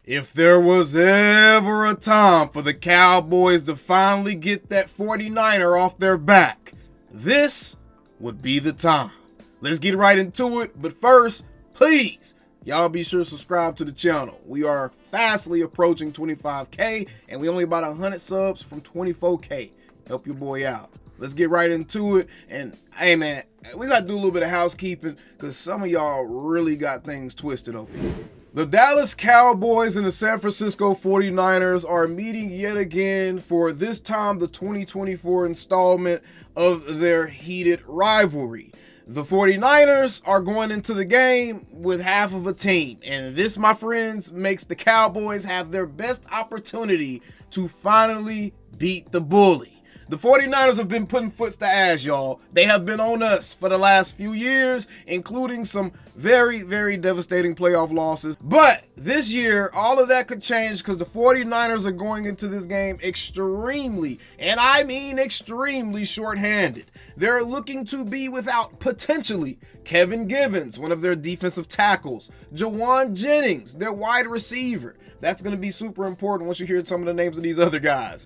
If there was ever a time for the Cowboys to finally get that 49er off their back, this would be the time. Let's get right into it, but first, please, y'all be sure to subscribe to the channel. We are fastly approaching 25K, and we only about 100 subs from 24K. Help your boy out. Let's get right into it, and hey man, we got to do a little bit of housekeeping because some of y'all really got things twisted over here. The Dallas Cowboys and the San Francisco 49ers are meeting yet again for this time the 2024 installment of their heated rivalry. The 49ers are going into the game with half of a team, and this, my friends, makes the Cowboys have their best opportunity to finally beat the bully. The 49ers have been putting foot to ass, y'all. They have been on us for the last few years, including some very, very devastating playoff losses. But this year, all of that could change because the 49ers are going into this game extremely, and I mean extremely, shorthanded. They're looking to be without, potentially, Kevin Givens, one of their defensive tackles, Jauan Jennings, their wide receiver. That's going to be super important once you hear some of the names of these other guys.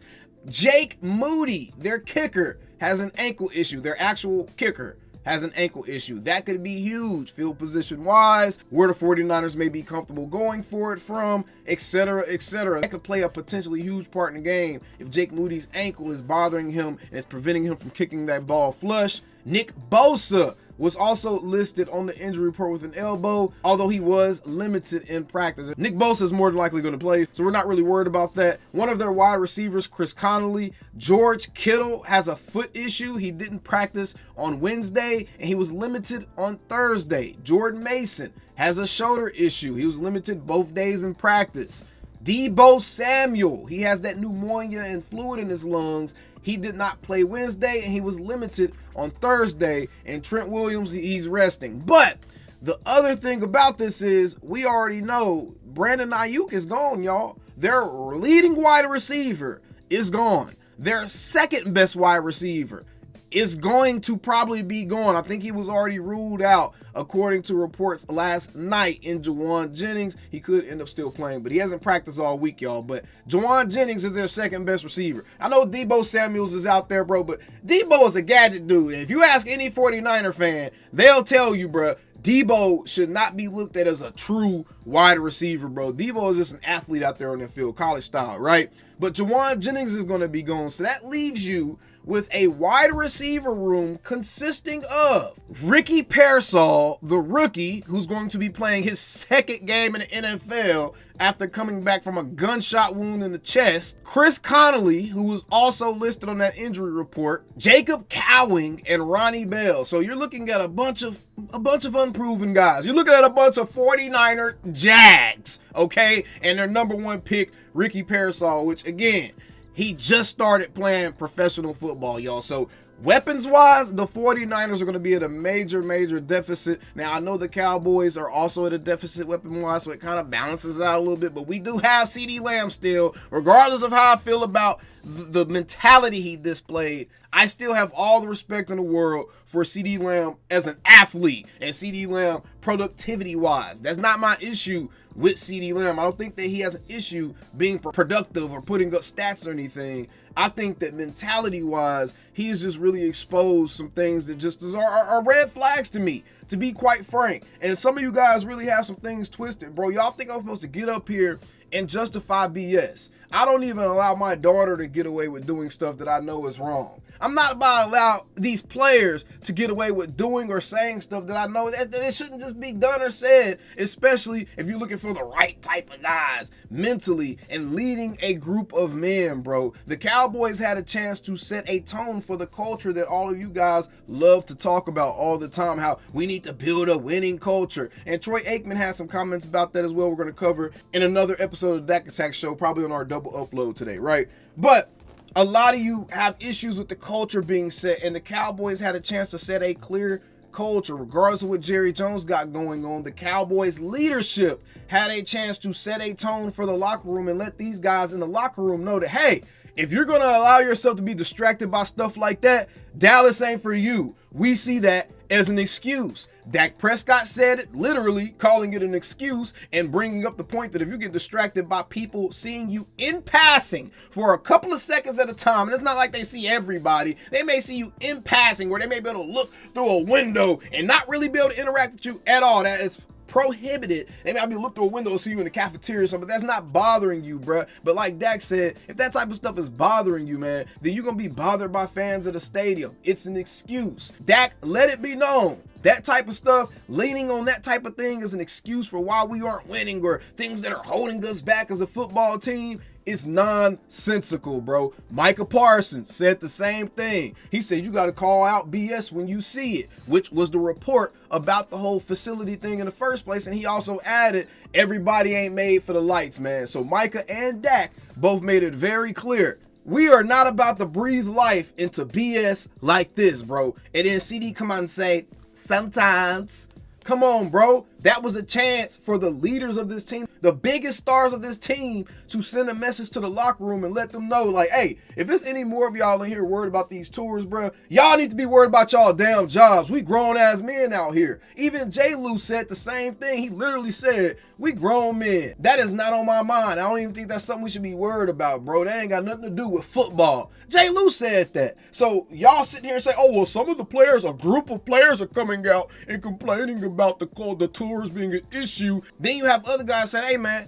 Jake Moody, their kicker, has an ankle issue. Their actual kicker has an ankle issue. That could be huge field position wise, where the 49ers may be comfortable going for it from, etc., etc. That could play a potentially huge part in the game if Jake Moody's ankle is bothering him and it's preventing him from kicking that ball flush. Nick Bosa was also listed on the injury report with an elbow, although he was limited in practice. Nick Bosa is more than likely going to play, so we're not really worried about that. One of their wide receivers, Chris Connolly, George Kittle, has a foot issue. He didn't practice on Wednesday, and he was limited on Thursday. Jordan Mason has a shoulder issue. He was limited both days in practice. Deebo Samuel, he has that pneumonia and fluid in his lungs. He did not play Wednesday, and he was limited on Thursday. And Trent Williams, he's resting. But the other thing about this is we already know Brandon Ayuk is gone, y'all. Their leading wide receiver is gone. Their second best wide receiver is going to probably be gone. I think he was already ruled out according to reports last night in Jauan Jennings. He could end up still playing, but he hasn't practiced all week, y'all. But Jauan Jennings is their second best receiver. I know Deebo Samuels is out there, bro, but Deebo is a gadget dude. And if you ask any 49er fan, they'll tell you, bro, Deebo should not be looked at as a true wide receiver, bro. Deebo is just an athlete out there on the field, college style, right? But Jauan Jennings is going to be gone, so that leaves you with a wide receiver room consisting of Ricky Pearsall, the rookie, who's going to be playing his second game in the NFL after coming back from a gunshot wound in the chest, Chris Connolly, who was also listed on that injury report, Jacob Cowing, and Ronnie Bell. So you're looking at a bunch of unproven guys. You're looking at a bunch of 49er Jags, okay? And their number one pick, Ricky Pearsall, which again, he just started playing professional football, y'all. So weapons-wise, the 49ers are going to be at a major deficit. Now, I know the Cowboys are also at a deficit weapon-wise, so it kind of balances out a little bit. But we do have CeeDee Lamb still. Regardless of how I feel about the mentality he displayed, I still have all the respect in the world for CeeDee Lamb as an athlete and CeeDee Lamb productivity-wise. That's not my issue with CeeDee Lamb. I don't think that he has an issue being productive or putting up stats or anything. I think that mentality-wise, he's just really exposed some things that just are red flags to me, to be quite frank. And some of you guys really have some things twisted, bro. Y'all think I'm supposed to get up here and justify BS. I don't even allow my daughter to get away with doing stuff that I know is wrong. I'm not about to allow these players to get away with doing or saying stuff that I know that it shouldn't just be done or said, especially if you're looking for the right type of guys mentally and leading a group of men, bro. The Cowboys had a chance to set a tone for the culture that all of you guys love to talk about all the time, how we need to build a winning culture. And Troy Aikman had some comments about that as well. We're going to cover in another episode of Dak Attack Show, probably on our double upload today, right? But a lot of you have issues with the culture being set, and the Cowboys had a chance to set a clear culture. Regardless of what Jerry Jones got going on, the Cowboys leadership had a chance to set a tone for the locker room and let these guys in the locker room know that, hey, If you're going to allow yourself to be distracted by stuff like that, Dallas ain't for you. We see that as an excuse. Dak Prescott said it, literally calling it an excuse and bringing up the point that if you get distracted by people seeing you in passing for a couple of seconds at a time, and it's not like they see everybody, they may see you in passing where they may be able to look through a window and not really be able to interact with you at all. That is prohibited. They may be look through a window and see you in the cafeteria or something, but that's not bothering you, bruh. But like Dak said, if that type of stuff is bothering you, man, then you're gonna be bothered by fans at the stadium. It's an excuse. Dak, let it be known. That type of stuff, leaning on that type of thing is an excuse for why we aren't winning or things that are holding us back as a football team. It's nonsensical, bro. Micah Parsons said the same thing. He said you got to call out BS when you see it, which was the report about the whole facility thing in the first place. And he also added, everybody ain't made for the lights, man. So Micah and Dak both made it very clear. We are not about to breathe life into BS like this, bro. And then CD come out and say, sometimes. Come on, bro. That was a chance for the leaders of this team, the biggest stars of this team, to send a message to the locker room and let them know, like, hey, if there's any more of y'all in here worried about these tours, bro, y'all need to be worried about y'all damn jobs. We grown-ass men out here. Even J. Lou said the same thing. He literally said, we grown men. That is not on my mind. I don't even think that's something we should be worried about, bro. That ain't got nothing to do with football. J. Lou said that. So y'all sitting here and say, oh, well, some of the players, a group of players are coming out and complaining about the tours being an issue. Then you have other guys saying, hey, man,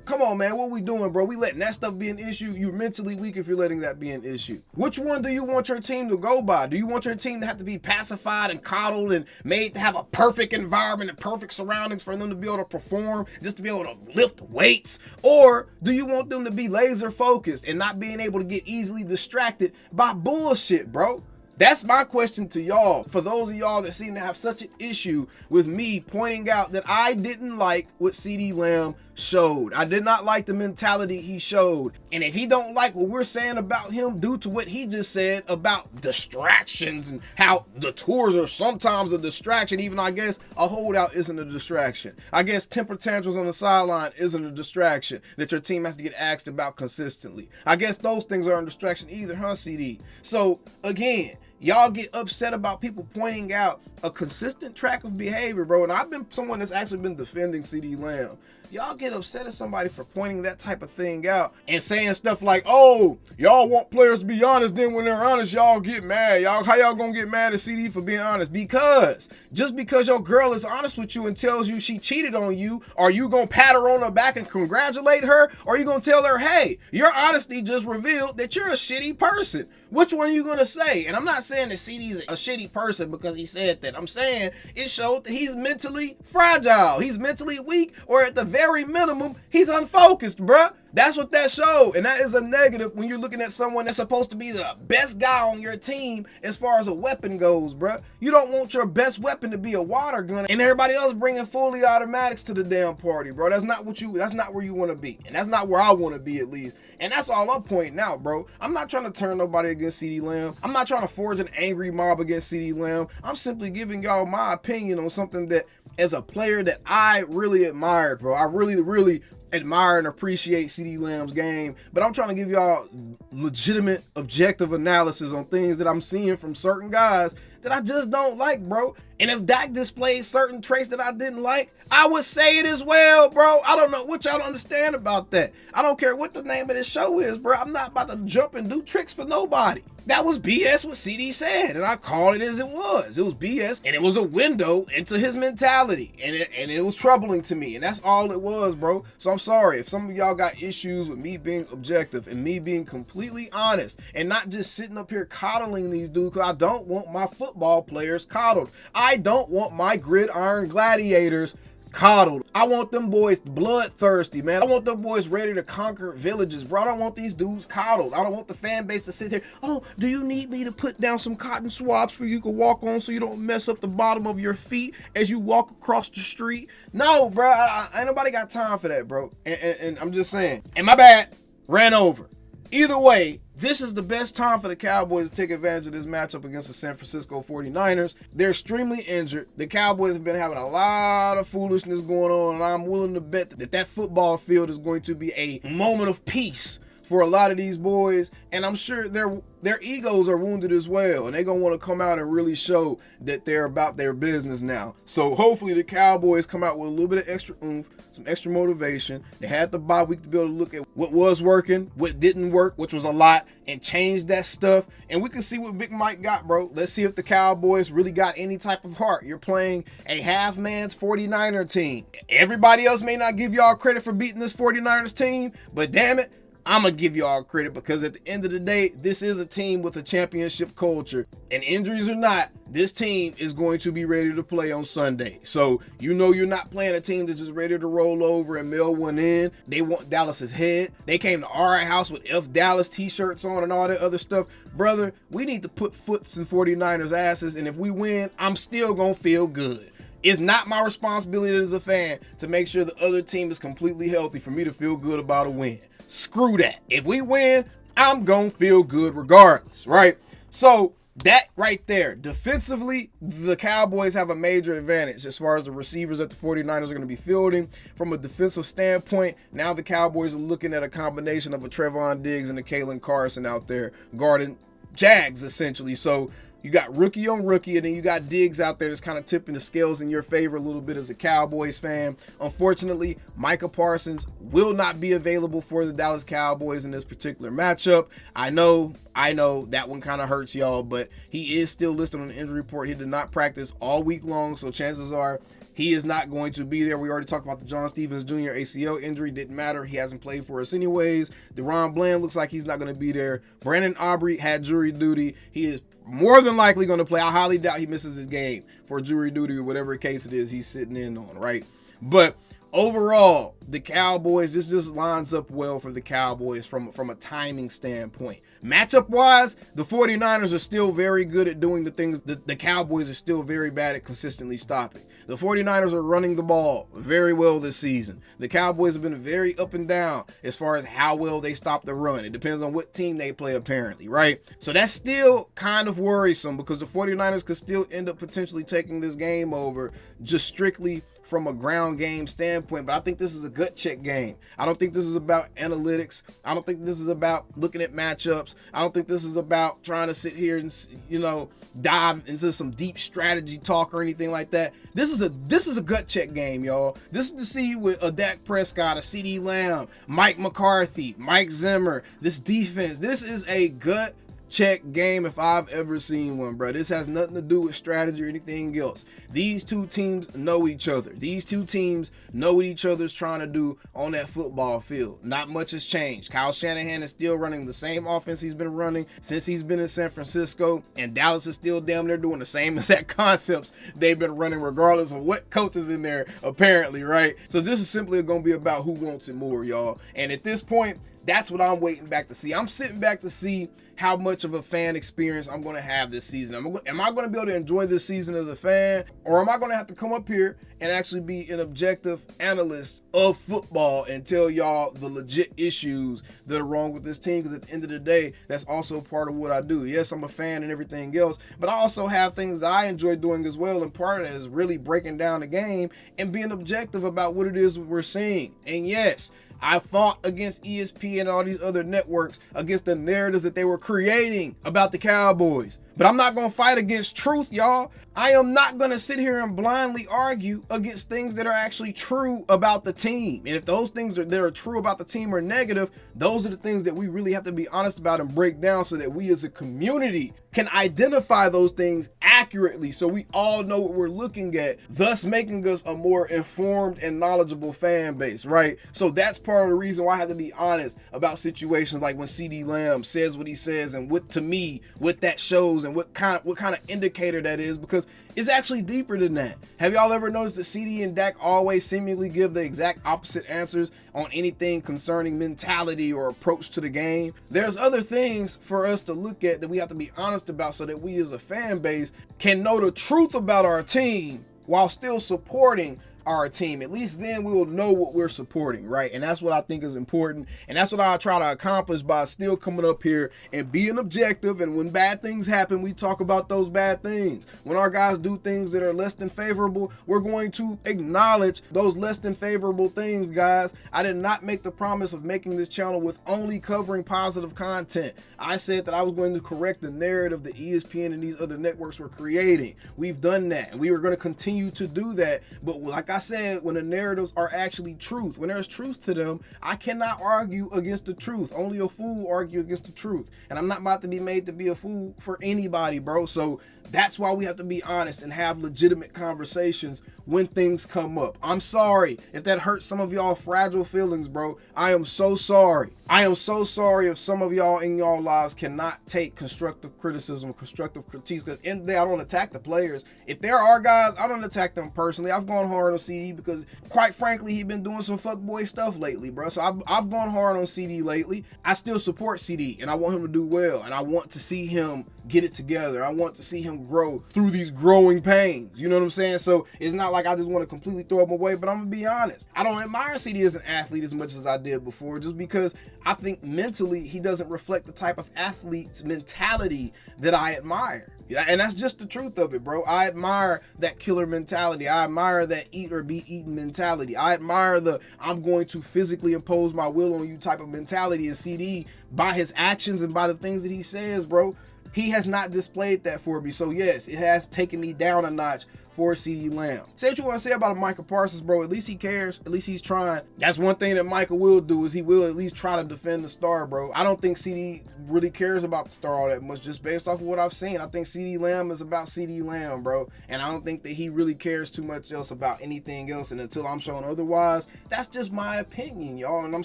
come on, man, what we doing, bro? We letting that stuff be an issue? You're mentally weak if you're letting that be an issue. Which one do you want your team to go by? Do you want your team to have to be pacified and coddled and made to have a perfect environment and perfect surroundings for them to be able to perform, just to be able to lift weights? Or do you want them to be laser focused and not being able to get easily distracted by bullshit, bro? That's my question to y'all. For those of y'all that seem to have such an issue with me pointing out that I didn't like what CeeDee Lamb showed. I did not like the mentality he showed. And if he don't like what we're saying about him due to what he just said about distractions and how the tours are sometimes a distraction, even I guess a holdout isn't a distraction. I guess temper tantrums on the sideline isn't a distraction that your team has to get asked about consistently. I guess those things aren't a distraction either, huh, CD? So again, y'all get upset about people pointing out a consistent track of behavior, bro. And I've been someone that's actually been defending CeeDee Lamb. Y'all get upset at somebody for pointing that type of thing out and saying stuff like, oh, y'all want players to be honest, then when they're honest, y'all get mad. How y'all gonna get mad at CD for being honest? Because just because your girl is honest with you and tells you she cheated on you, are you gonna pat her on the back and congratulate her? Or are you gonna tell her, hey, your honesty just revealed that you're a shitty person? Which one are you gonna say? And I'm not saying that CD's a shitty person because he said that. I'm saying it showed that he's mentally fragile. He's mentally weak, or at the very minimum, he's unfocused, bruh. That's what that showed. And that is a negative when you're looking at someone that's supposed to be the best guy on your team as far as a weapon goes, bruh. You don't want your best weapon to be a water gun and everybody else bringing fully automatics to the damn party, bro. That's not where you want to be. And that's not where I want to be, at least. And that's all I'm pointing out, bro. I'm not trying to turn nobody against CeeDee Lamb. I'm not trying to forge an angry mob against CeeDee Lamb. I'm simply giving y'all my opinion on something that, as a player, that I really admired, bro. I really admire and appreciate CeeDee Lamb's game, but I'm trying to give y'all legitimate, objective analysis on things that I'm seeing from certain guys that I just don't like, bro. And if Dak displays certain traits that I didn't like, I would say it as well, bro. I don't know what y'all don't understand about that. I don't care what the name of this show is, bro. I'm not about to jump and do tricks for nobody. That was BS what CD said, and I called it as it was. It was BS, and it was a window into his mentality, and it was troubling to me, and that's all it was, bro. So I'm sorry if some of y'all got issues with me being objective and me being completely honest and not just sitting up here coddling these dudes, because I don't want my football players coddled. I don't want my gridiron gladiators coddled. I want them boys bloodthirsty, man. I want them boys ready to conquer villages, bro. I don't want these dudes coddled. I don't want the fan base to sit here, oh, do you need me to put down some cotton swabs for you to walk on so you don't mess up the bottom of your feet as you walk across the street? No, bro. Ain't nobody got time for that, bro. And I'm just saying. And my bad, ran over. Either way, this is the best time for the Cowboys to take advantage of this matchup against the San Francisco 49ers. They're extremely injured. The Cowboys have been having a lot of foolishness going on, and I'm willing to bet that football field is going to be a moment of peace for a lot of these boys, and I'm sure their egos are wounded as well, and they're gonna want to come out and really show that they're about their business now. So hopefully the Cowboys come out with a little bit of extra oomph, some extra motivation. They had the bye week to be able to look at what was working, what didn't work, which was a lot, and change that stuff. And we can see what Big Mike got, bro. Let's see if the Cowboys really got any type of heart. You're playing a half-man's 49er team. Everybody else may not give y'all credit for beating this 49ers team, but damn it, I'm going to give y'all credit, because at the end of the day, this is a team with a championship culture. And injuries or not, this team is going to be ready to play on Sunday. So you know you're not playing a team that's just ready to roll over and mail one in. They want Dallas's head. They came to our house with F Dallas t-shirts on and all that other stuff. Brother, we need to put foots in 49ers asses, and if we win, I'm still going to feel good. It's not my responsibility as a fan to make sure the other team is completely healthy for me to feel good about a win. Screw that. If we win, I'm going to feel good regardless, right? So that right there, defensively, the Cowboys have a major advantage as far as the receivers that the 49ers are going to be fielding. From a defensive standpoint, now the Cowboys are looking at a combination of a Trevon Diggs and a Kalen Carson out there guarding Jags, essentially. So you got rookie on rookie, and then you got Diggs out there that's kind of tipping the scales in your favor a little bit as a Cowboys fan. Unfortunately, Micah Parsons will not be available for the Dallas Cowboys in this particular matchup. I know that one kind of hurts y'all, but he is still listed on the injury report. He did not practice all week long, so chances are he is not going to be there. We already talked about the John Stevens Jr. ACL injury. Didn't matter. He hasn't played for us anyways. DeRon Bland looks like he's not going to be there. Brandon Aubrey had jury duty. He is more than likely going to play. I highly doubt he misses his game for jury duty or whatever case it is he's sitting in on, right? But overall, the Cowboys, this just lines up well for the Cowboys from a timing standpoint. Matchup-wise, the 49ers are still very good at doing the things that the Cowboys are still very bad at consistently stopping. The 49ers are running the ball very well this season. The Cowboys have been very up and down as far as how well they stop the run. It depends on what team they play, apparently, right? So that's still kind of worrisome, because the 49ers could still end up potentially taking this game over just strictly from a ground game standpoint. But I think this is a gut check game. I don't think this is about analytics. I don't think this is about looking at matchups. I don't think this is about trying to sit here and, dive into some deep strategy talk or anything like that. This is a gut check game, y'all. This is to see with a Dak Prescott, a CeeDee Lamb, Mike McCarthy, Mike Zimmer, this defense. This is a gut check game if I've ever seen one, bro. This has nothing to do with strategy or anything else. These two teams know each other. These two teams know what each other's trying to do on that football field. Not much has changed. Kyle Shanahan is still running the same offense he's been running since he's been in San Francisco, and Dallas is still damn near doing the same exact concepts they've been running regardless of what coach is in there, apparently, right? So this is simply going to be about who wants it more, y'all. And at this point, that's what I'm waiting back to see. I'm sitting back to see how much of a fan experience I'm going to have this season. Am I going to be able to enjoy this season as a fan, or am I going to have to come up here and actually be an objective analyst of football and tell y'all the legit issues that are wrong with this team? Because at the end of the day, that's also part of what I do. Yes, I'm a fan and everything else, but I also have things that I enjoy doing as well, and part of that is really breaking down the game and being objective about what it is we're seeing. And yes, I fought against ESPN and all these other networks against the narratives that they were creating about the Cowboys. But I'm not going to fight against truth, y'all. I am not going to sit here and blindly argue against things that are actually true about the team. And if those things that are true about the team are negative, those are the things that we really have to be honest about and break down so that we as a community can identify those things accurately so we all know what we're looking at, thus making us a more informed and knowledgeable fan base, right? So that's part of the reason why I have to be honest about situations like when CeeDee Lamb says what he says, and what, to me, what that shows and what kind of indicator that is, because it's actually deeper than that. Have y'all ever noticed that CeeDee and Dak always seemingly give the exact opposite answers on anything concerning mentality or approach to the game? There's other things for us to look at that we have to be honest about so that we as a fan base can know the truth about our team while still supporting our team. At least then we will know what we're supporting, right? And that's what I think is important. And that's what I try to accomplish by still coming up here and being objective. And when bad things happen, we talk about those bad things. When our guys do things that are less than favorable, we're going to acknowledge those less than favorable things, guys. I did not make the promise of making this channel with only covering positive content. I said that I was going to correct the narrative that ESPN and these other networks were creating. We've done that, and we are going to continue to do that. But like I said, when the narratives are actually truth, when there's truth to them, I cannot argue against the truth. Only a fool will argue against the truth. And I'm not about to be made to be a fool for anybody, bro. So that's why we have to be honest and have legitimate conversations when things come up. I'm sorry if that hurts some of y'all fragile feelings, bro. I am so sorry. I am so sorry if some of y'all in y'all lives cannot take constructive criticism, constructive critiques, because in the day I don't attack the players. If there are guys, I don't attack them personally. I've gone hard on CD because, quite frankly, he's been doing some fuckboy stuff lately, bro. So I've gone hard on CD lately. I still support CD, and I want him to do well, and I want to see him get it together. I want to see him grow through these growing pains. You know what I'm saying? So it's not like I just want to completely throw him away, but I'm gonna be honest. I don't admire CD as an athlete as much as I did before, just because I think mentally he doesn't reflect the type of athlete's mentality that I admire. Yeah, and that's just the truth of it, bro. I admire that killer mentality. I admire that eat or be eaten mentality. I admire the I'm going to physically impose my will on you type of mentality in CD by his actions and by the things that he says, bro. He has not displayed that for me. So yes, it has taken me down a notch for CD Lamb. Say what you want to say about Micah Parsons, bro. At least he cares. At least he's trying. That's one thing that Micah will do, is he will at least try to defend the star, bro. I don't think CD really cares about the star all that much, just based off of what I've seen. I think CD Lamb is about CD Lamb, bro. And I don't think that he really cares too much else about anything else. And until I'm shown otherwise, that's just my opinion, y'all. And I'm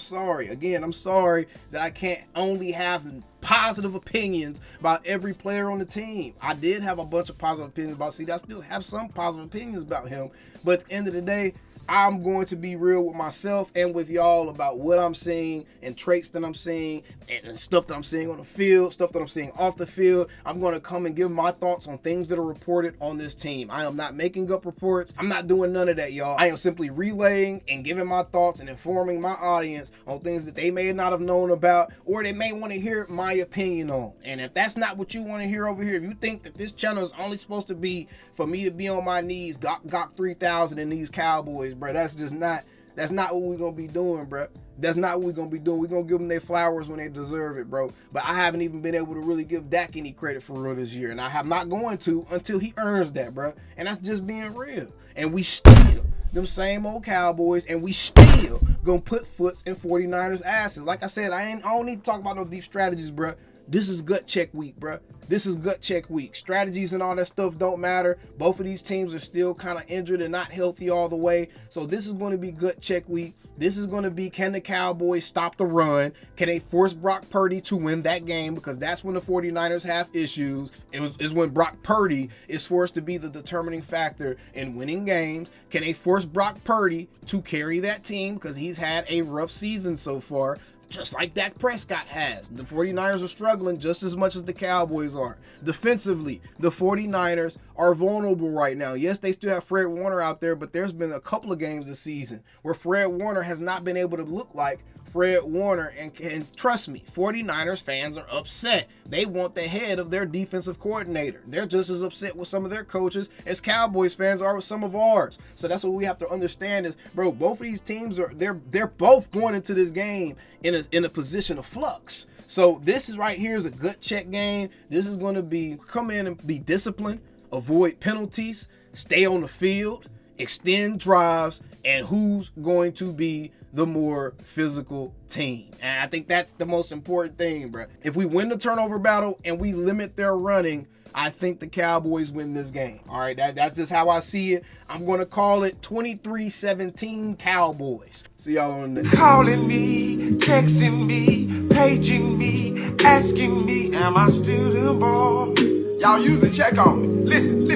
sorry. Again, I'm sorry that I can't only have positive opinions about every player on the team. I did have a bunch of positive opinions about CD. I still have some positive opinions about him, but at the end of the day, I'm going to be real with myself and with y'all about what I'm seeing and traits that I'm seeing and stuff that I'm seeing on the field, stuff that I'm seeing off the field. I'm going to come and give my thoughts on things that are reported on this team. I am not making up reports. I'm not doing none of that, y'all. I am simply relaying and giving my thoughts and informing my audience on things that they may not have known about, or they may want to hear my opinion on. And if that's not what you want to hear over here, if you think that this channel is only supposed to be for me to be on my knees, gok 3,000 in these Cowboys, bro, that's not what we're gonna be doing, bro. That's not what we're gonna be doing. We're gonna give them their flowers when they deserve it, bro. But I haven't even been able to really give Dak any credit for real this year, and I have not going to until he earns that, bro. And that's just being real. And we still them same old Cowboys, and we still gonna put foots in 49ers asses. Like I said, I don't need to talk about no deep strategies, bro. This is gut check week, bro. This is gut check week. Strategies and all that stuff don't matter. Both of these teams are still kind of injured and not healthy all the way. So this is going to be gut check week. This is going to be, can the Cowboys stop the run? Can they force Brock Purdy to win that game? Because that's when the 49ers have issues. Is when Brock Purdy is forced to be the determining factor in winning games. Can they force Brock Purdy to carry that team? Because he's had a rough season so far, just like Dak Prescott has. The 49ers are struggling just as much as the Cowboys are. Defensively, the 49ers are vulnerable right now. Yes, they still have Fred Warner out there, but there's been a couple of games this season where Fred Warner has not been able to look like Fred Warner, and trust me, 49ers fans are upset. They want the head of their defensive coordinator. They're just as upset with some of their coaches as Cowboys fans are with some of ours. So that's what we have to understand is, bro, both of these teams they're both going into this game in a position of flux. So this is right here is a gut check game. This is going to be come in and be disciplined, avoid penalties, stay on the field, extend drives, and who's going to be the more physical team. And I think that's the most important thing, bro. If we win the turnover battle and we limit their running, I think the Cowboys win this game. All right, that's just how I see it. I'm going to call it 23-17 Cowboys. See y'all on the next. Calling me, texting me, paging me, asking me, am I still the ball? Y'all usually check on me. Listen.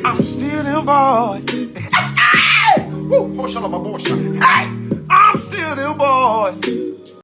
I'm still them boys. Hey! Woo! Hey! I'm still them boys.